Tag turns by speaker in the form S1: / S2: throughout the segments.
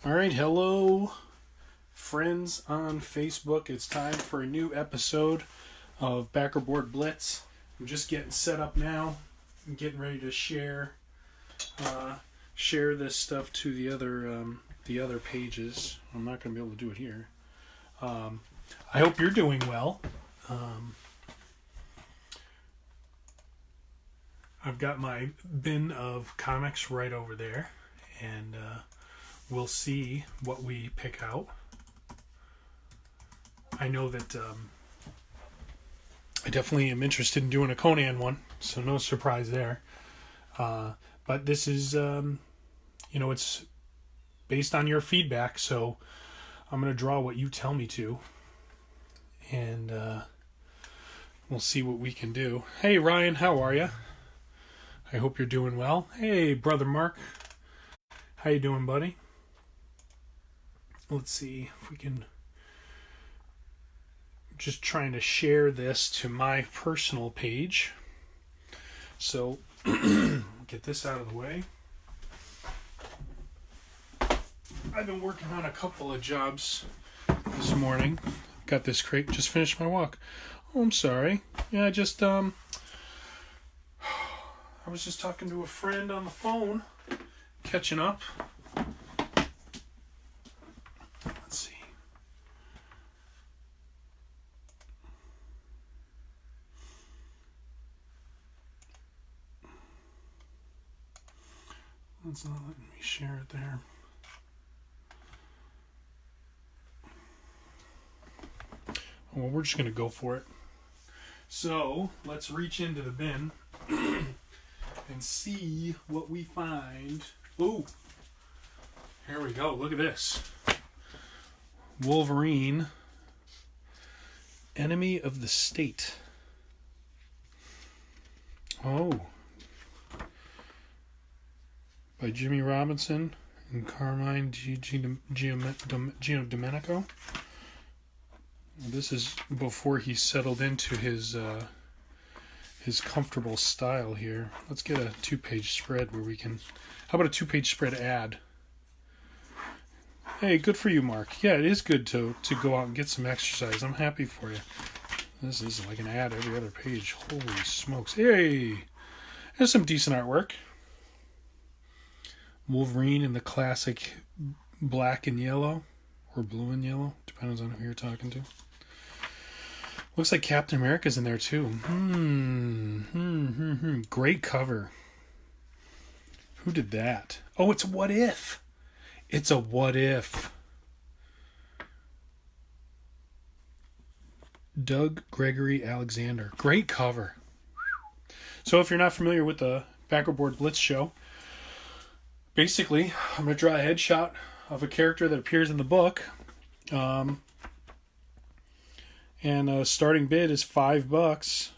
S1: All right, hello, friends on Facebook. It's time for a new episode of Backerboard Blitz. I'm just getting set up now. I'm getting ready to share this stuff to the other pages. I'm not going to be able to do it here. I hope you're doing well. I've got my bin of comics right over there, and we'll see what we pick out. I know that I definitely am interested in doing a Conan one, so no surprise there. But this is, it's based on your feedback, so I'm going to draw what you tell me to, and we'll see what we can do. Hey, Ryan, how are you? I hope you're doing well. Hey, brother Mark, how you doing, buddy? Let's see if we can. Just trying to share this to my personal page. So, get this out of the way. I've been working on a couple of jobs this morning. Got this crate. Just finished my walk. Oh, I'm sorry. Yeah, I was just talking to a friend on the phone, catching up. Let's see. It's not letting me share it there. Well, we're just going to go for it. So, let's reach into the bin and see what we find. Ooh, here we go. Look at this. Wolverine, Enemy of the State. Oh. By Jimmy Robinson and Carmine Giandomenico. This is before he settled into his comfortable style here. Let's get a 2-page spread where we can. How about a 2-page spread ad? Hey, good for you, Mark. Yeah, it is good to go out and get some exercise. I'm happy for you. This is like an ad every other page. Holy smokes. Hey, there's some decent artwork. Wolverine in the classic black and yellow, or blue and yellow, depends on who you're talking to. Looks like Captain America's in there too. Great cover. Who did that? Oh, it's What If. It's a What If. Doug Gregory Alexander. Great cover. So if you're not familiar with the Backerboard Blitz show, basically, I'm going to draw a headshot of a character that appears in the book. And a starting bid is $5.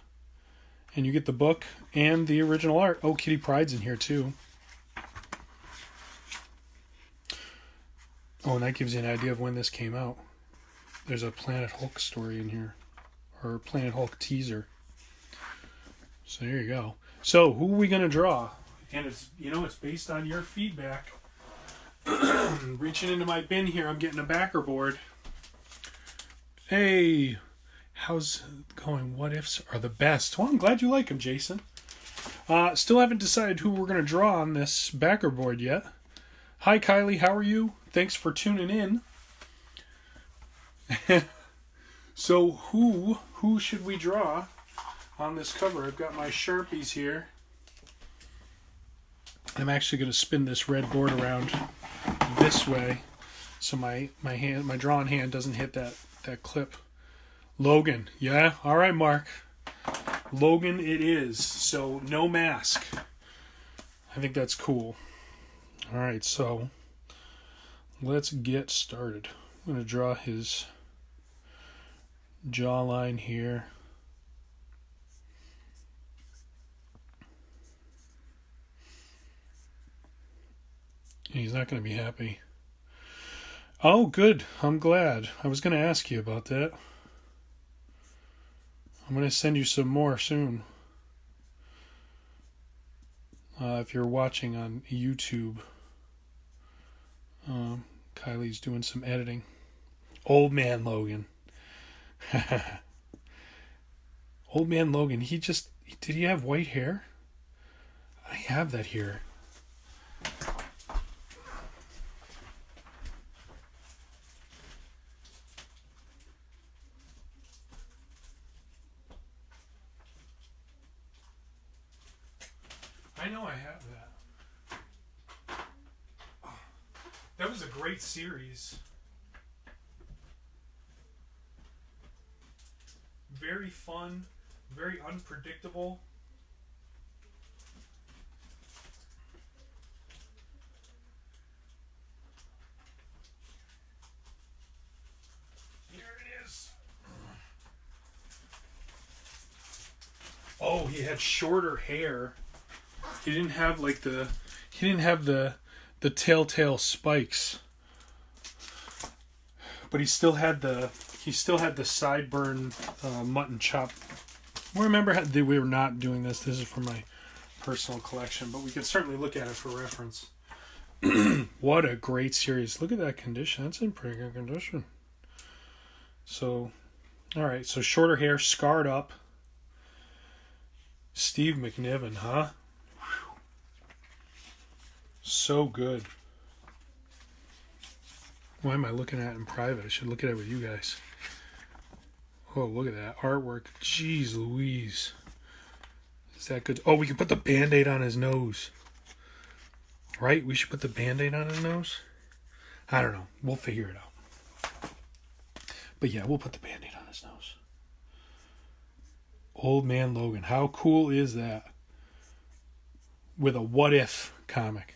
S1: And you get the book and the original art. Oh, Kitty Pryde's in here too. Oh, and that gives you an idea of when this came out. There's a Planet Hulk story in here. Or Planet Hulk teaser. So there you go. So, who are we going to draw? And it's based on your feedback. Reaching into my bin here, I'm getting a backer board. Hey, how's it going? What Ifs are the best. Well, I'm glad you like them, Jason. Still haven't decided who we're going to draw on this backer board yet. Hi, Kylie. How are you? Thanks for tuning in. So, who should we draw on this cover? I've got my Sharpies here. I'm actually going to spin this red board around this way so my drawing hand doesn't hit that clip. Logan. Yeah? All right, Mark. Logan it is. So no mask. I think that's cool. All right, so let's get started. I'm going to draw his jawline here. He's not going to be happy. Oh, good. I'm glad. I was going to ask you about that. I'm going to send you some more soon. If you're watching on YouTube. Kylie's doing some editing. Old man Logan. Old man Logan. Did he have white hair? I have that here. I know I have that. That was a great series. Very fun, very unpredictable. Here it is. Oh, he had shorter hair. He didn't have the telltale spikes. But he still had the sideburn mutton chop. I remember we were not doing this. This is for my personal collection, but we could certainly look at it for reference. What a great series. Look at that condition. That's in pretty good condition. So, all right. So shorter hair, scarred up. Steve McNiven, huh? Whew. So good. Why am I looking at it in private? I should look at it with you guys. Oh, look at that artwork. Jeez Louise. Is that good? Oh, we can put the Band-Aid on his nose. Right? We should put the Band-Aid on his nose? I don't know. We'll figure it out. But yeah, we'll put the Band-Aid on his nose. Old man Logan. How cool is that? With a what if comic.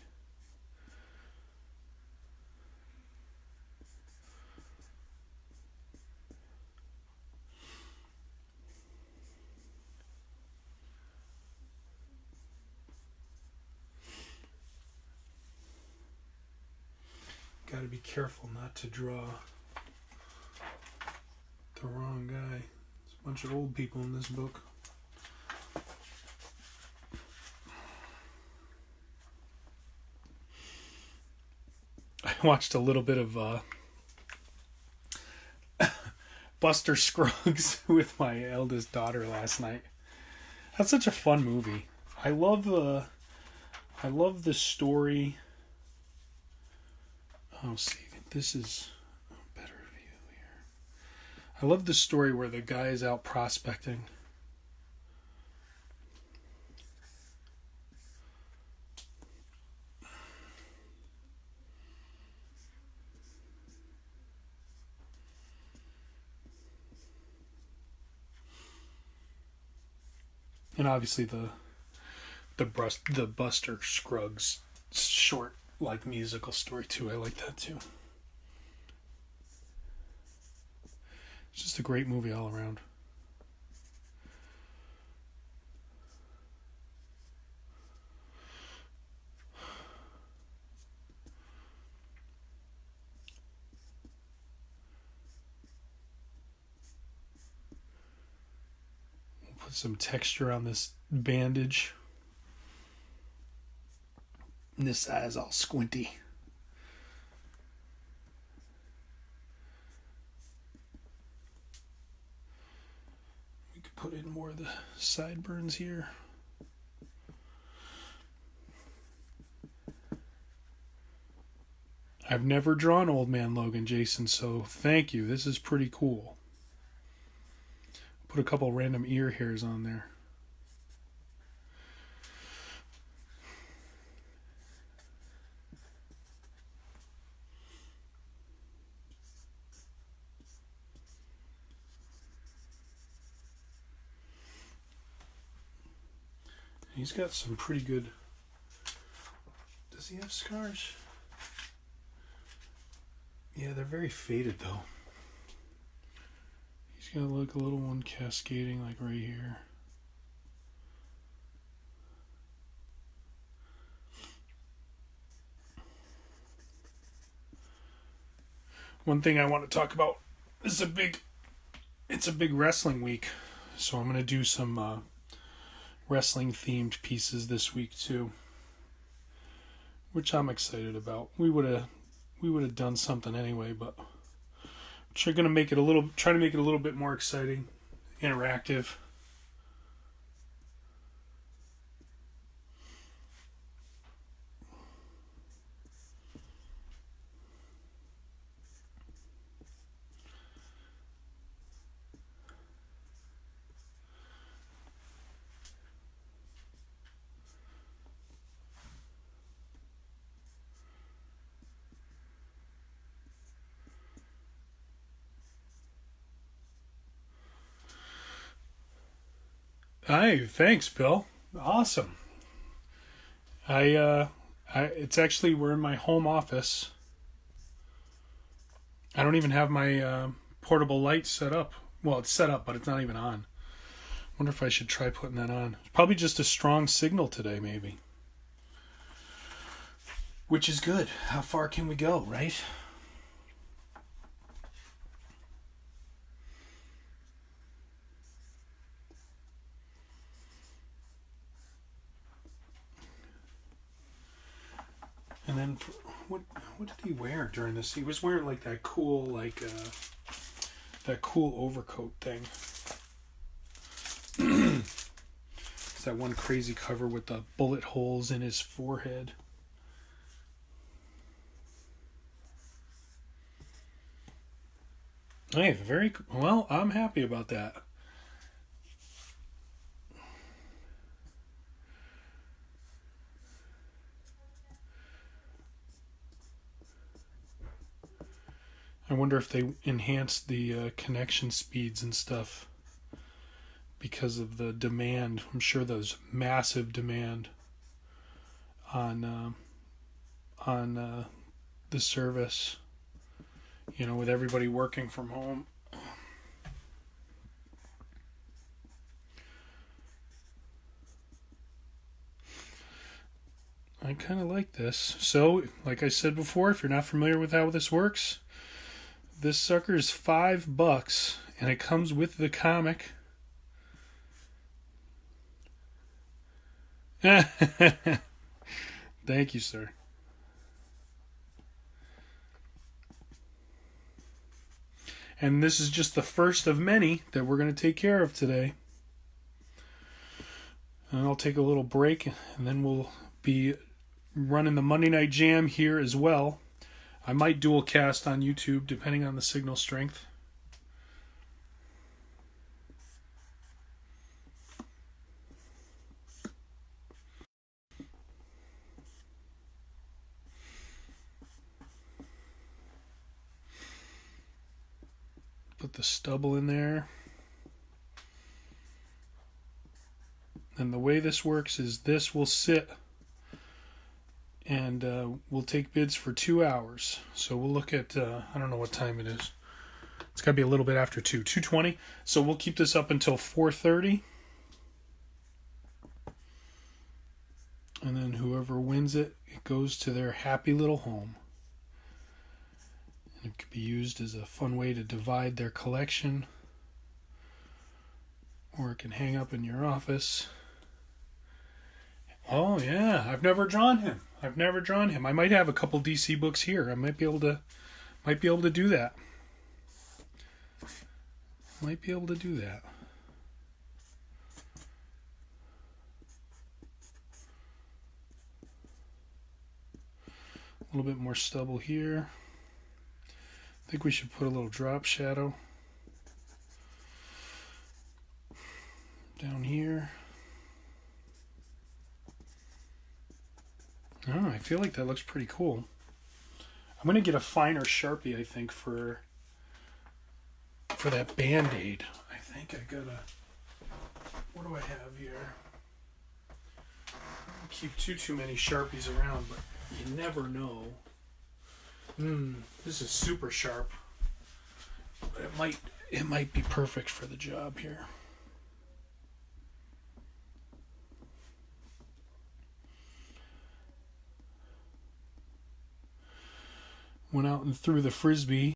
S1: Got to be careful not to draw the wrong guy. There's a bunch of old people in this book. I watched a little bit of Buster Scruggs with my eldest daughter last night. That's such a fun movie. I love the story. Oh, see, this is a better view here. I love the story where the guy is out prospecting. And obviously the Buster Scruggs short musical story too. I like that too. It's just a great movie all around. We'll put some texture on this bandage. And this eye's all squinty. We could put in more of the sideburns here. I've never drawn Old Man Logan, Jason, so thank you. This is pretty cool. Put a couple random ear hairs on there. He's got some pretty good... Does he have scars? Yeah, they're very faded though. He's got like a little one cascading like right here. One thing I want to talk about is it's a big wrestling week. So I'm going to do some wrestling themed pieces this week too, which I'm excited about. We would have we would have done something anyway, but we're gonna make it a little, try to make it a little bit more exciting, interactive. Hey, thanks, Bill. Awesome. It's actually, we're in my home office. I don't even have my portable light set up. Well, it's set up, but it's not even on. Wonder if I should try putting that on. It's probably just a strong signal today, maybe. Which is good. How far can we go, right? And then, what did he wear during this? He was wearing like that cool, that cool overcoat thing. It's that one crazy cover with the bullet holes in his forehead. Hey, very well. I'm happy about that. I wonder if they enhanced the connection speeds and stuff because of the demand. I'm sure there's massive demand on the service. You know, with everybody working from home. I kind of like this. So, like I said before, if you're not familiar with how this works, this sucker is $5, and it comes with the comic. Thank you, sir. And this is just the first of many that we're going to take care of today. And I'll take a little break, and then we'll be running the Monday Night Jam here as well. I might dual cast on YouTube depending on the signal strength. Put the stubble in there. And the way this works is this will sit and we'll take bids for 2 hours. So we'll look at, I don't know what time it is. It's got to be a little bit after 2:20. So we'll keep this up until 4:30. And then whoever wins it, it goes to their happy little home. And it could be used as a fun way to divide their collection. Or it can hang up in your office. Oh yeah, I've never drawn him. I might have a couple DC books here. I might be able to do that. A little bit more stubble here. I think we should put a little drop shadow down here. Oh, I feel like that looks pretty cool. I'm going to get a finer Sharpie, I think, for that Band-Aid. I think I got what do I have here? I don't keep too many Sharpies around, but you never know. This is super sharp. But it might be perfect for the job here. Went out and threw the Frisbee.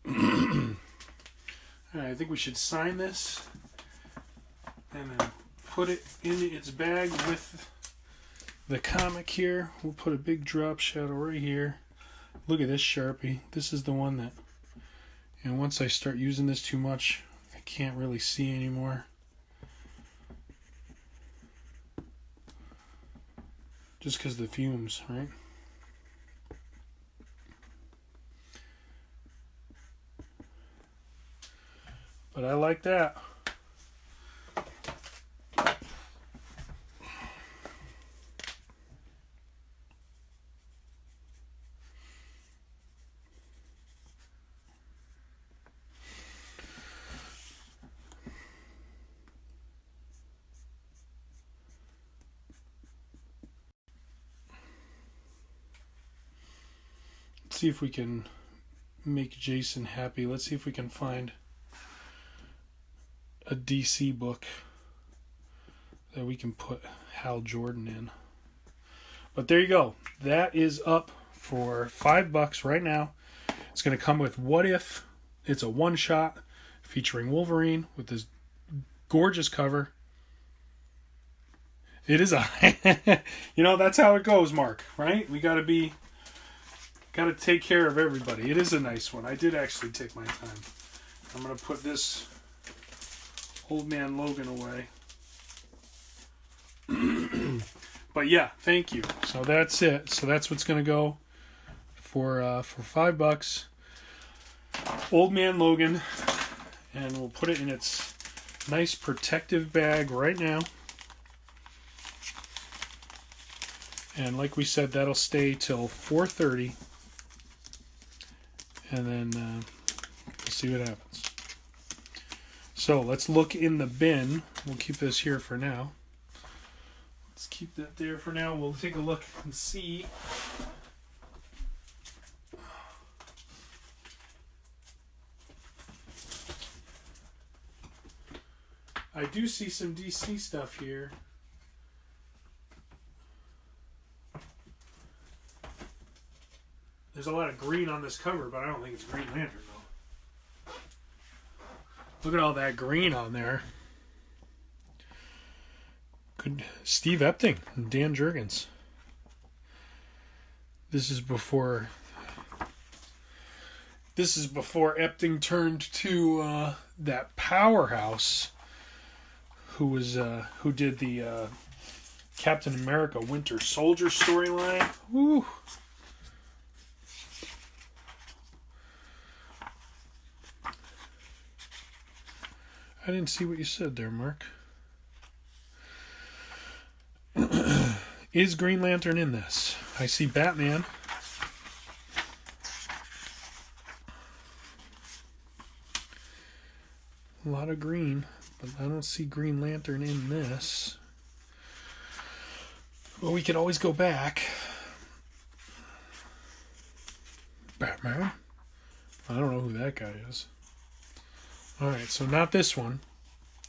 S1: Alright, I think we should sign this. and then put it in its bag with the comic here. We'll put a big drop shadow right here. Look at this Sharpie. This is the one that, and once I start using this too much, I can't really see anymore. Just because the fumes, right? But I like that. Let's see if we can make Jason happy. Let's see if we can find a DC book that we can put Hal Jordan in. But there you go. That is up for $5 right now. It's going to come with What If. It's a one-shot featuring Wolverine with this gorgeous cover. It is a... you know, that's how it goes, Mark, right? We got to take care of everybody. It is a nice one. I did actually take my time. I'm going to put this Old Man Logan away. But yeah, thank you. So that's it. So that's what's going to go for $5. Old Man Logan, and we'll put it in its nice protective bag right now. And like we said, that'll stay till 4:30, and then we'll see what happens. So let's look in the bin. We'll keep this here for now. Let's keep that there for now. We'll take a look and see. I do see some DC stuff here. There's a lot of green on this cover, but I don't think it's Green Lantern, though. Look at all that green on there. Good. Steve Epting and Dan Jurgens. This is before Epting turned to that powerhouse who did the Captain America Winter Soldier storyline. Woo! I didn't see what you said there, Mark. Is Green Lantern in this? I see Batman. A lot of green, but I don't see Green Lantern in this. Well, we could always go back. Batman? I don't know who that guy is. Alright, so not this one.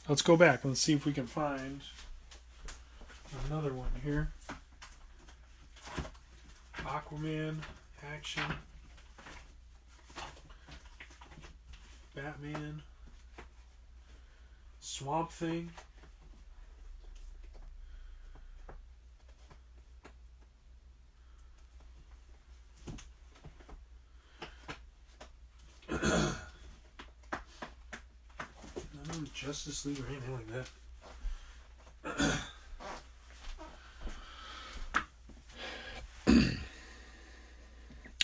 S1: Let's go back. Let's see if we can find another one here. Aquaman, action. Batman. Swamp Thing. Justice League or anything like that.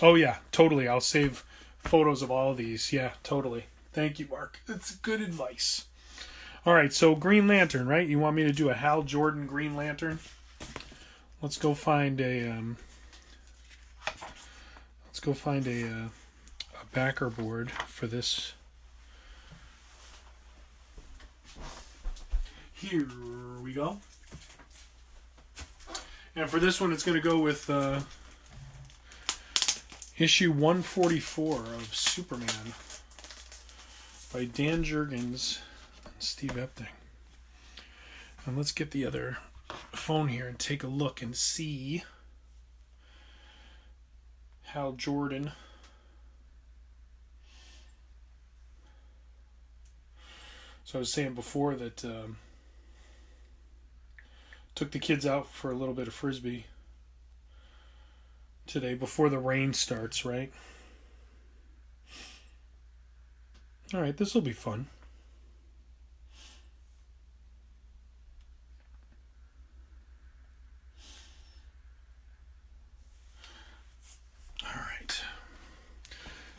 S1: Oh yeah, totally. I'll save photos of all of these. Yeah, totally. Thank you, Mark. That's good advice. All right, so Green Lantern, right? You want me to do a Hal Jordan Green Lantern? Let's go find a backer board for this. Here we go. And for this one, it's going to go with issue 144 of Superman by Dan Jurgens and Steve Epting. And let's get the other phone here and take a look and see Hal Jordan. So I was saying before that Took the kids out for a little bit of frisbee today before the rain starts, right? All right, this will be fun. All right.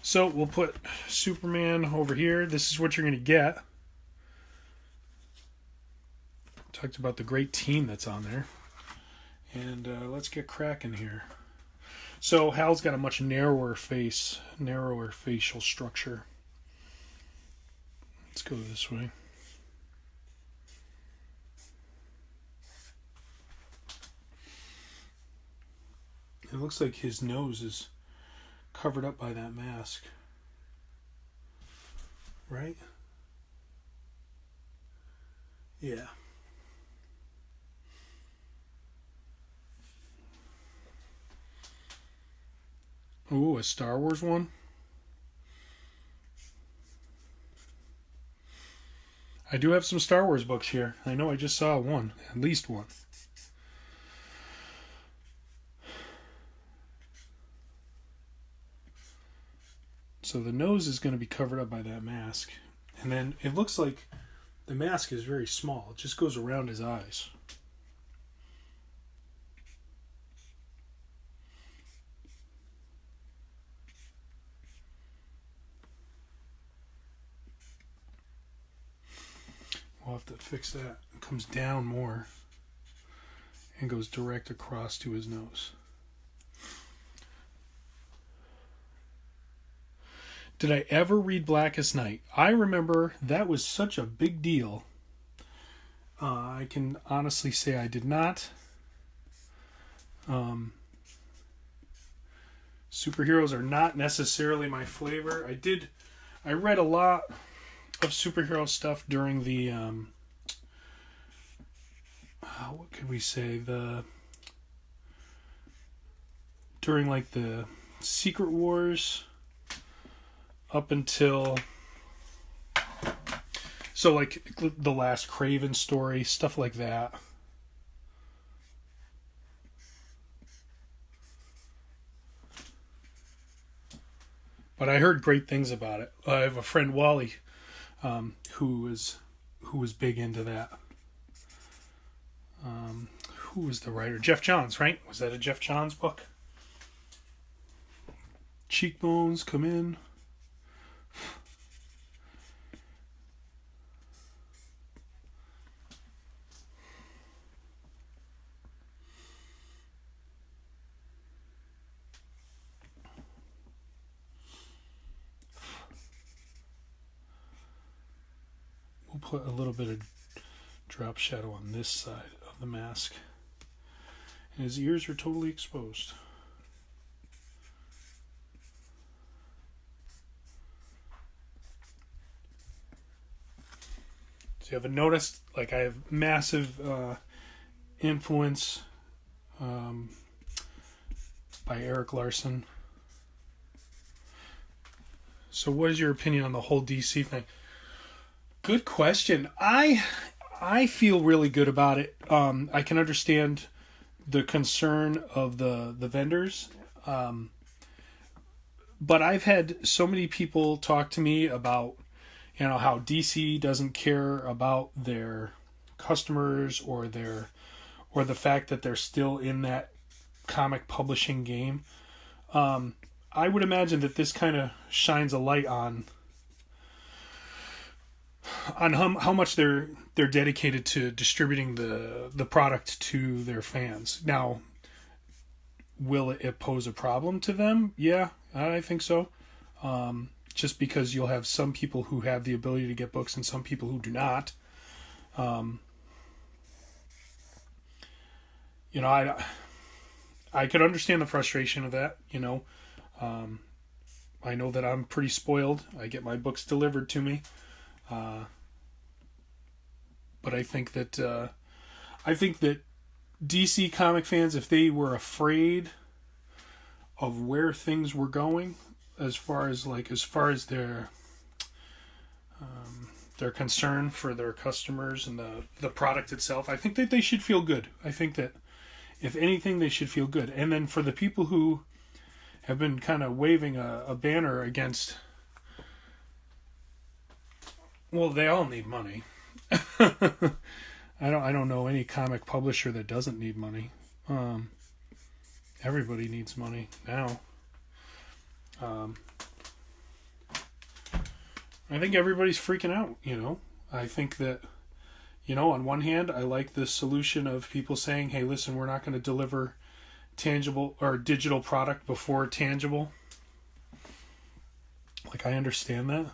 S1: So we'll put Superman over here. This is what you're going to get. Talked about the great team that's on there. And let's get cracking here. So Hal's got a much narrower facial structure. Let's go this way. It looks like his nose is covered up by that mask. Right? Yeah. Ooh, a Star Wars one? I do have some Star Wars books here. I know I just saw one. At least one. So the nose is going to be covered up by that mask. And then it looks like the mask is very small. It just goes around his eyes. We'll have to fix that. It comes down more and goes direct across to his nose. Did I ever read Blackest Night? I remember that was such a big deal. I can honestly say I did not. Superheroes are not necessarily my flavor. I read a lot of superhero stuff during the, what could we say, during like the Secret Wars, up until, so like the last Craven story, stuff like that. But I heard great things about it. I have a friend, Wally, who was big into that. Who was the writer? Jeff Johns, right? Was that a Jeff Johns book? Cheekbones come in. We'll put a little bit of drop shadow on this side of the mask. And his ears are totally exposed. So you haven't noticed, like I have massive influence by Eric Larson. So what is your opinion on the whole DC thing? Good question. I feel really good about it. I can understand the concern of the vendors. But I've had so many people talk to me about, how DC doesn't care about their customers or the fact that they're still in that comic publishing game. I would imagine that this kind of shines a light on how much they're dedicated to distributing the product to their fans. Now, will it pose a problem to them? Yeah, I think so. Just because you'll have some people who have the ability to get books and some people who do not. I could understand the frustration of that. I know that I'm pretty spoiled. I get my books delivered to me. But I think that DC comic fans, if they were afraid of where things were going, as far as their their concern for their customers and the product itself. I think that they should feel good. I think that if anything, they should feel good. And then for the people who have been kind of waving a banner against, well, they all need money. I don't know any comic publisher that doesn't need money. Everybody needs money now. I think everybody's freaking out, I think that, on one hand, I like the solution of people saying, hey, listen, we're not going to deliver tangible or digital product before tangible. Like, I understand that.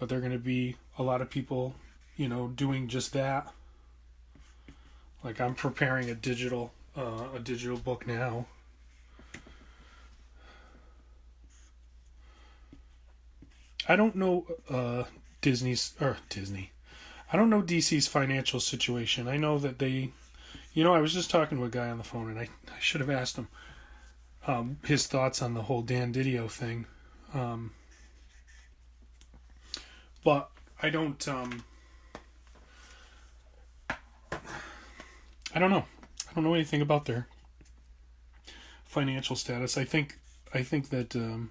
S1: But there are going to be a lot of people, doing just that. Like, I'm preparing a digital book now. I don't know Disney. I don't know DC's financial situation. I know that they, I was just talking to a guy on the phone, and I should have asked him his thoughts on the whole Dan Didio thing. But I don't. I don't know. I don't know anything about their financial status. I think that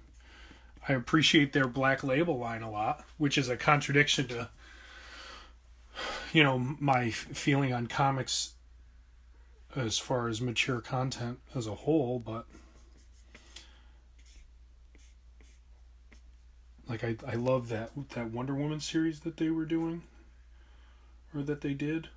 S1: I appreciate their Black Label line a lot, which is a contradiction to, my feeling on comics as far as mature content as a whole. But like, I love that Wonder Woman series that they were doing, or that they did.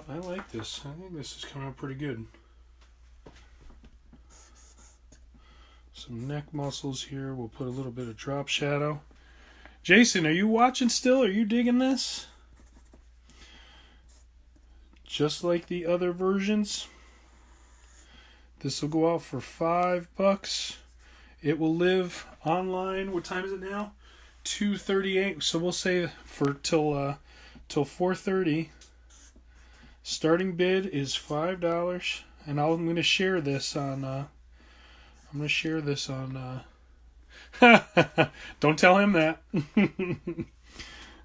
S1: I like this. I think this is coming out pretty good. Some neck muscles here. We'll put a little bit of drop shadow. Jason, are you watching still? Are you digging this? Just like the other versions. This will go out for $5. It will live online. What time is it now? 2:38. So we'll say for till 4:30. Starting bid is $5, and I'm going to share this on. Don't tell him that.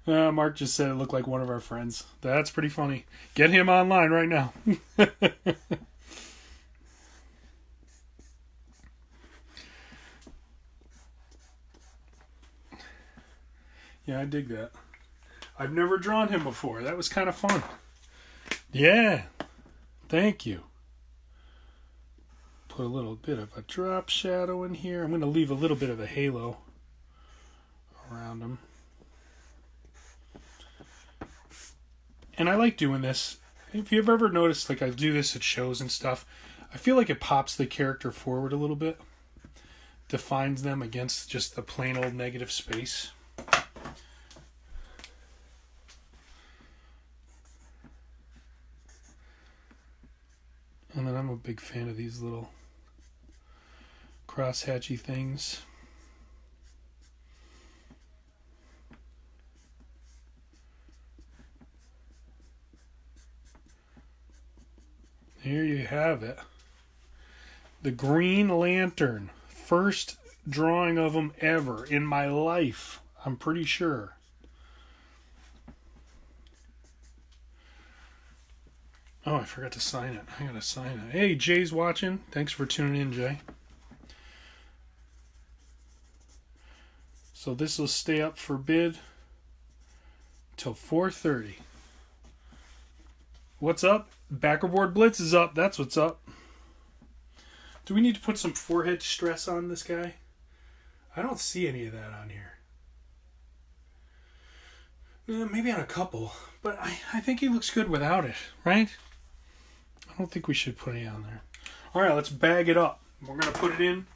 S1: Mark just said it looked like one of our friends. That's pretty funny. Get him online right now. Yeah, I dig that. I've never drawn him before. That was kind of fun. Yeah, thank you. Put a little bit of a drop shadow in here. I'm going to leave a little bit of a halo around him. And I like doing this. If you've ever noticed, like I do this at shows and stuff, I feel like it pops the character forward a little bit. Defines them against just the plain old negative space. And then I'm a big fan of these little crosshatchy things. Here you have it. The Green Lantern. First drawing of them ever in my life, I'm pretty sure. Oh, I forgot to sign it. I gotta sign it. Hey, Jay's watching. Thanks for tuning in, Jay. So this will stay up for bid till 4:30. What's up? Backerboard Blitz is up. That's what's up. Do we need to put some forehead stress on this guy? I don't see any of that on here. Maybe on a couple, but I think he looks good without it, right? I don't think we should put any on there. All right, let's bag it up. We're going to put it in.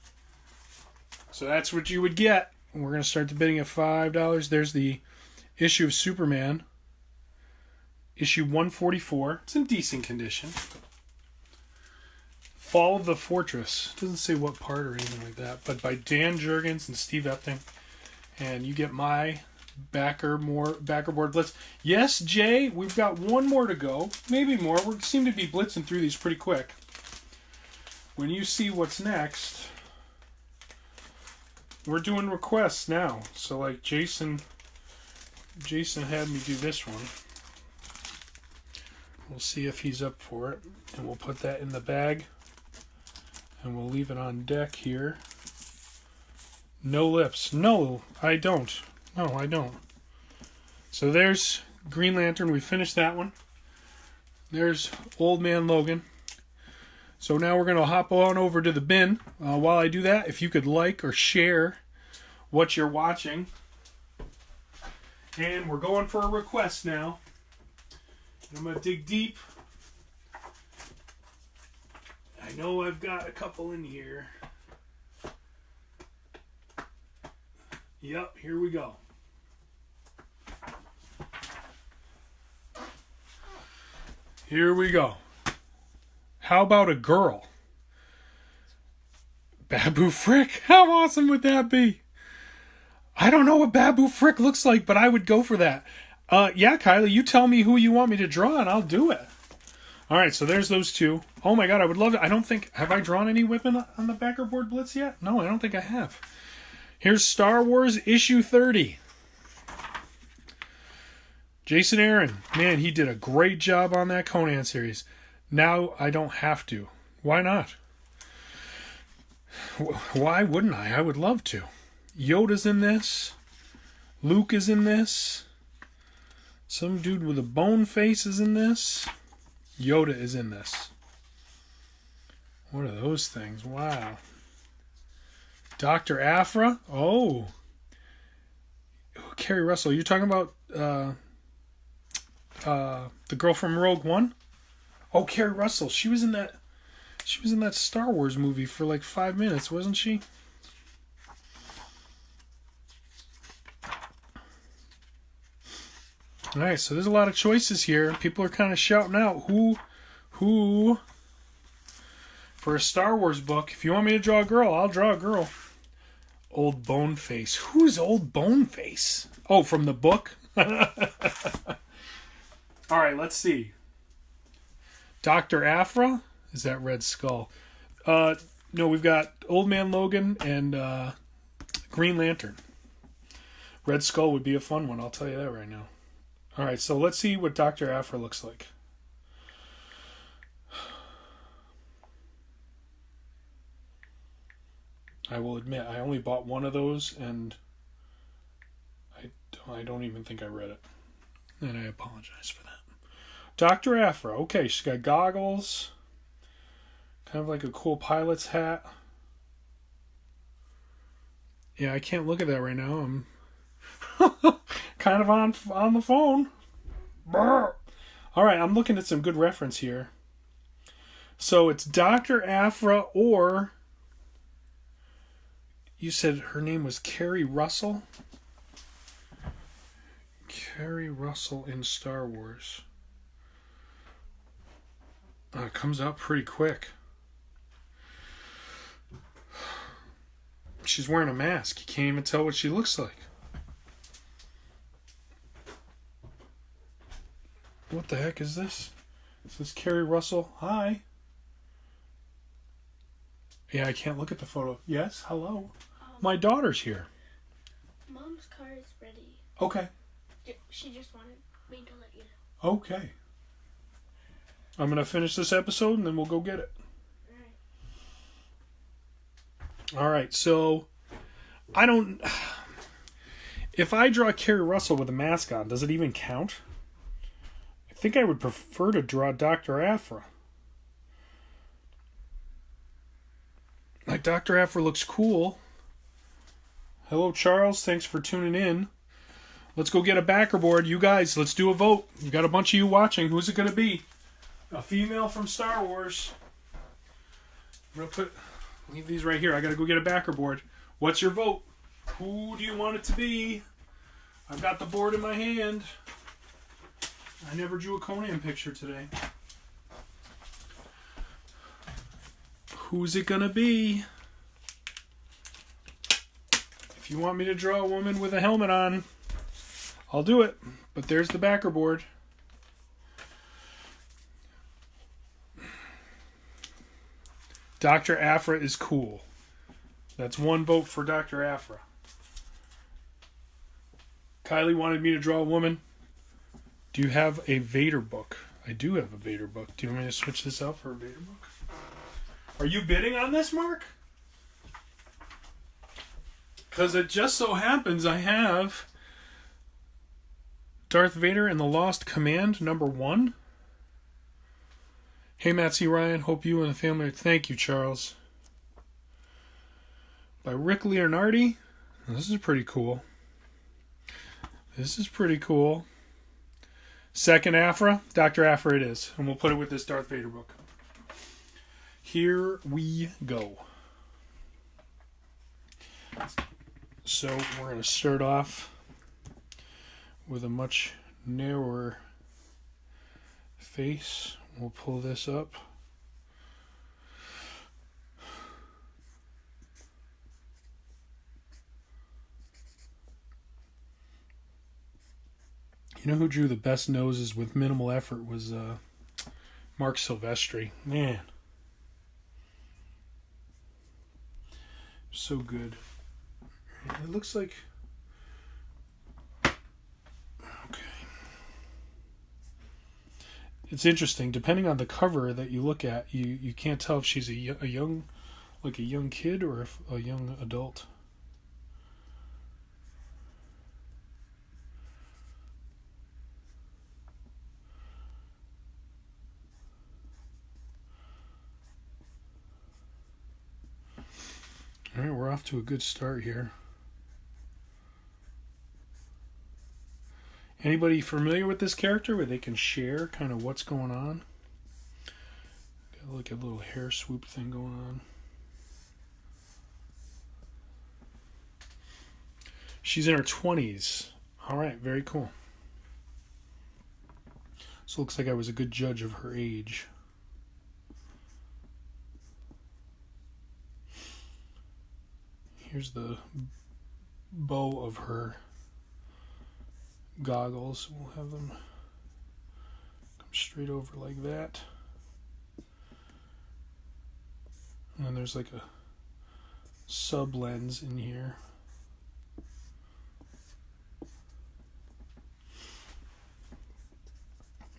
S1: So that's what you would get. We're going to start the bidding at $5. There's the issue of Superman. Issue 144. It's in decent condition. Fall of the Fortress. It doesn't say what part or anything like that, but by Dan Jurgens and Steve Epting. And you get my Backerboard Blitz. Yes, Jay, we've got one more to go. Maybe more. We seem to be blitzing through these pretty quick. When you see what's next, we're doing requests now. So like Jason had me do this one. We'll see if he's up for it. And we'll put that in the bag. And we'll leave it on deck here. No lips. No, I don't. No, I don't. So there's Green Lantern. We finished that one. There's Old Man Logan. So now we're going to hop on over to the bin. While I do that, if you could like or share what you're watching. And we're going for a request now. I'm going to dig deep. I know I've got a couple in here. Yep, here we go. Here we go. How about a girl? Babu Frick? How awesome would that be? I don't know what Babu Frick looks like, but I would go for that. Yeah, Kylie, you tell me who you want me to draw and I'll do it. All right, so there's those two. Oh my God, I would love it. I don't think, have I drawn any women on the Backerboard Blitz yet? No, I don't think I have. Here's Star Wars issue 30. Jason Aaron, man, he did a great job on that Conan series. Now I don't have to. Why not? Why wouldn't I? I would love to. Yoda's in this. Luke is in this. Some dude with a bone face is in this. Yoda is in this. What are those things? Wow. Dr. Aphra? Oh. Carrie Russell. You're talking about the girl from Rogue One? Oh, Carrie Russell. She was in that Star Wars movie for like 5 minutes, wasn't she? All right, so there's a lot of choices here. People are kind of shouting out who for a Star Wars book. If you want me to draw a girl, I'll draw a girl. Old Boneface. Who's Old Boneface? Oh, from the book? All right, let's see. Dr. Aphra? Is that Red Skull? No, we've got Old Man Logan and Green Lantern. Red Skull would be a fun one, I'll tell you that right now. All right, so let's see what Dr. Aphra looks like. I will admit, I only bought one of those, and I don't even think I read it. And I apologize for that. Dr. Aphra. Okay, she's got goggles. Kind of like a cool pilot's hat. Yeah, I can't look at that right now. I'm kind of on the phone. Brr. All right, I'm looking at some good reference here. So it's Dr. Aphra, or you said her name was Carrie Russell? Carrie Russell in Star Wars. It comes out pretty quick. She's wearing a mask. You can't even tell what she looks like. What the heck is this? Is this Carrie Russell? Hi. Yeah, I can't look at the photo. Yes, hello. My daughter's here.
S2: Mom's car is ready.
S1: Okay.
S2: She just wanted me to let you know.
S1: Okay. I'm going to finish this episode and then we'll go get it. All right, so if I draw Carrie Russell with a mask on, does it even count? I think I would prefer to draw Dr. Aphra. Like, Dr. Aphra looks cool. Hello, Charles. Thanks for tuning in. Let's go get a backer board. You guys, let's do a vote. You got a bunch of you watching. Who's it going to be? A female from Star Wars. I'm going to leave these right here. I got to go get a backer board. What's your vote? Who do you want it to be? I've got the board in my hand. I never drew a Conan picture today. Who's it going to be? If you want me to draw a woman with a helmet on, I'll do it. But there's the backer board. Dr. Aphra is cool. That's one vote for Dr. Aphra. Kylie wanted me to draw a woman. Do you have a Vader book? I do have a Vader book. Do you want me to switch this out for a Vader book? Are you bidding on this, Mark? Because it just so happens I have Darth Vader and the Lost Command #1. Hey, Matt C. Ryan. Hope you and the family are... Thank you, Charles. By Rick Leonardi. This is pretty cool. This is pretty cool. Second Aphra. Dr. Aphra it is. And we'll put it with this Darth Vader book. Here we go. So we're going to start off with a much narrower face. We'll pull this up. You know who drew the best noses with minimal effort was Mark Silvestri. Man. So good. It looks like... Okay. It's interesting. Depending on the cover that you look at, you can't tell if she's a young kid or a young adult. All right, we're off to a good start here. Anybody familiar with this character where they can share kind of what's going on? Got like a little hair swoop thing going on. She's in her 20s. All right, very cool. So it looks like I was a good judge of her age. Here's the bow of her goggles. We'll have them come straight over like that. And then there's like a sub lens in here.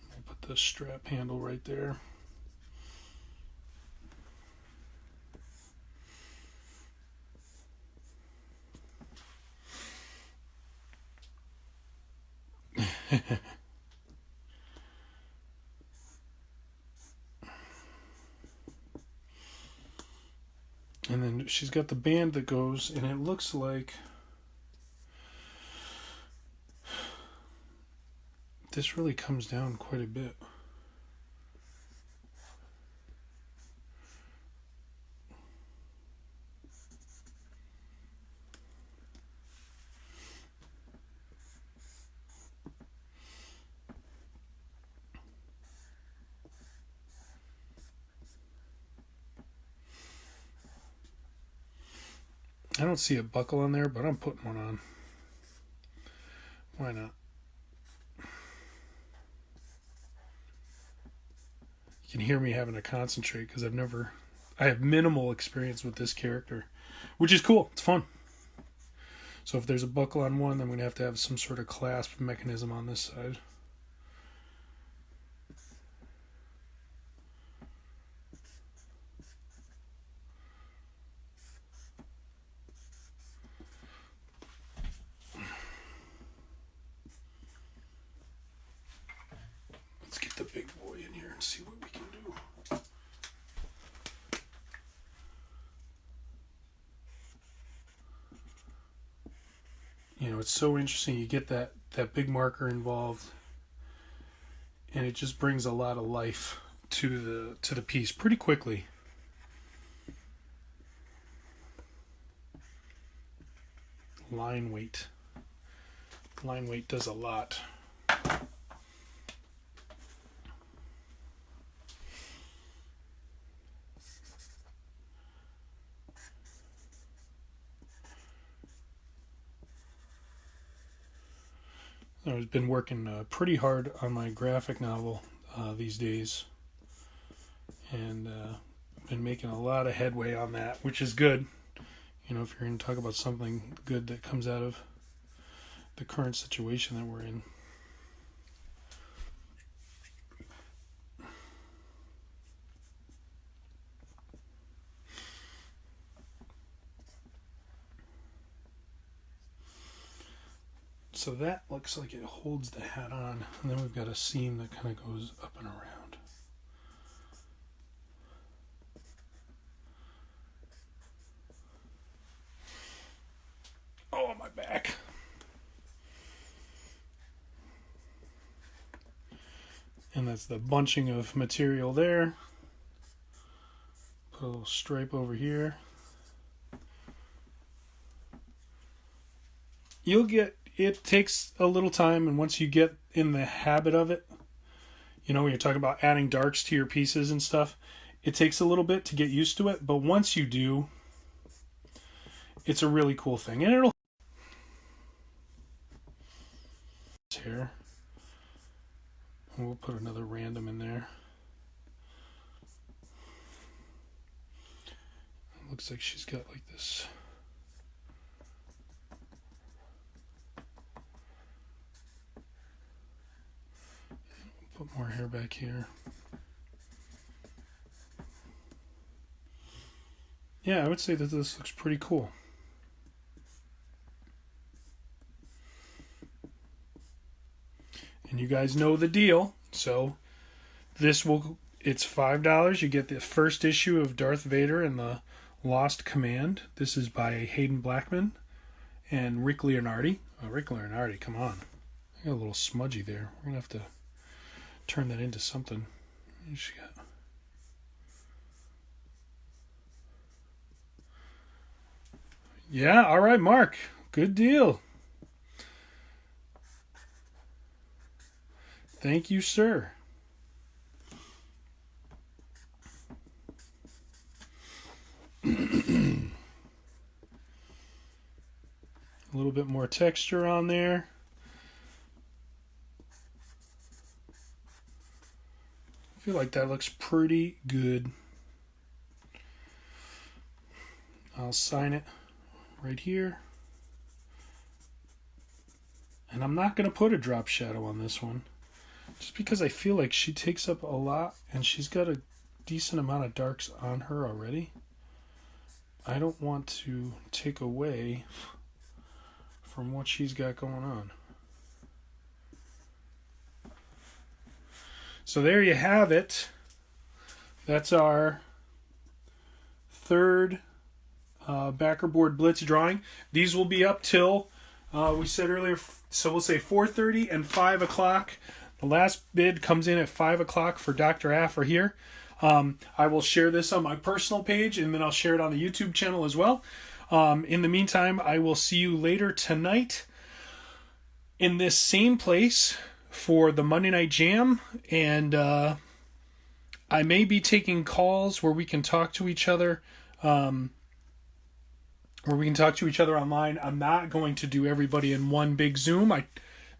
S1: We'll put the strap handle right there. And then she's got the band that goes, and it looks like this really comes down quite a bit. I don't see a buckle on there, but I'm putting one on. Why not? You can hear me having to concentrate because I have minimal experience with this character, which is cool. It's fun. So if there's a buckle on one, then we're going to have some sort of clasp mechanism on this side. Let's get the big boy in here and see what we can do. You know, it's so interesting. You get that big marker involved, and it just brings a lot of life to the piece pretty quickly. Line weight. Line weight does a lot. I've been working pretty hard on my graphic novel these days, and been making a lot of headway on that, which is good. You know, if you're going to talk about something good that comes out of the current situation that we're in. So that looks like it holds the hat on, and then we've got a seam that kind of goes up and around. Oh, my back. And that's the bunching of material there. Put a little stripe over here. It takes a little time, and once you get in the habit of it, you know, when you're talking about adding darks to your pieces and stuff, it takes a little bit to get used to it, but once you do, it's a really cool thing. And it'll here. And we'll put another random in there. It looks like she's got like this. Put more hair back here. Yeah, I would say that this looks pretty cool. And you guys know the deal. So it's $5. You get the first issue of Darth Vader and the Lost Command. This is by Hayden Blackman and Rick Leonardi. Oh, Rick Leonardi, come on. I got a little smudgy there. We're going to have to turn that into something. What she got? Yeah, all right, Mark. Good deal. Thank you, sir. A little bit more texture on there. I feel like that looks pretty good. I'll sign it right here. And I'm not going to put a drop shadow on this one, just because I feel like she takes up a lot and she's got a decent amount of darks on her already. I don't want to take away from what she's got going on. So there you have it. That's our third Backerboard Blitz drawing. These will be up till, we said earlier, so we'll say 4:30 and 5 o'clock. The last bid comes in at 5 o'clock for Dr. Aphra here. I will share this on my personal page, and then I'll share it on the YouTube channel as well. In the meantime, I will see you later tonight in this same place for the Monday Night Jam, and I may be taking calls where we can talk to each other, online. I'm not going to do everybody in one big Zoom. I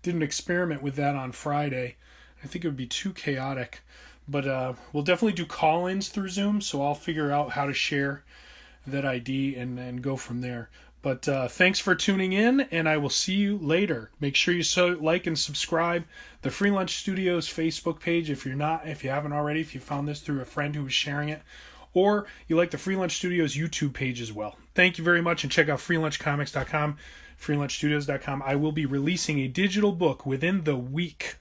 S1: did an experiment with that on Friday. I think it would be too chaotic, but we'll definitely do call-ins through Zoom, so I'll figure out how to share that ID and go from there. But thanks for tuning in, and I will see you later. Make sure you like and subscribe the Free Lunch Studios Facebook page if you haven't already, if you found this through a friend who was sharing it, or you like the Free Lunch Studios YouTube page as well. Thank you very much, and check out freelunchcomics.com, freelunchstudios.com. I will be releasing a digital book within the week.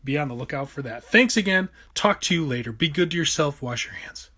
S1: Be on the lookout for that. Thanks again. Talk to you later. Be good to yourself. Wash your hands.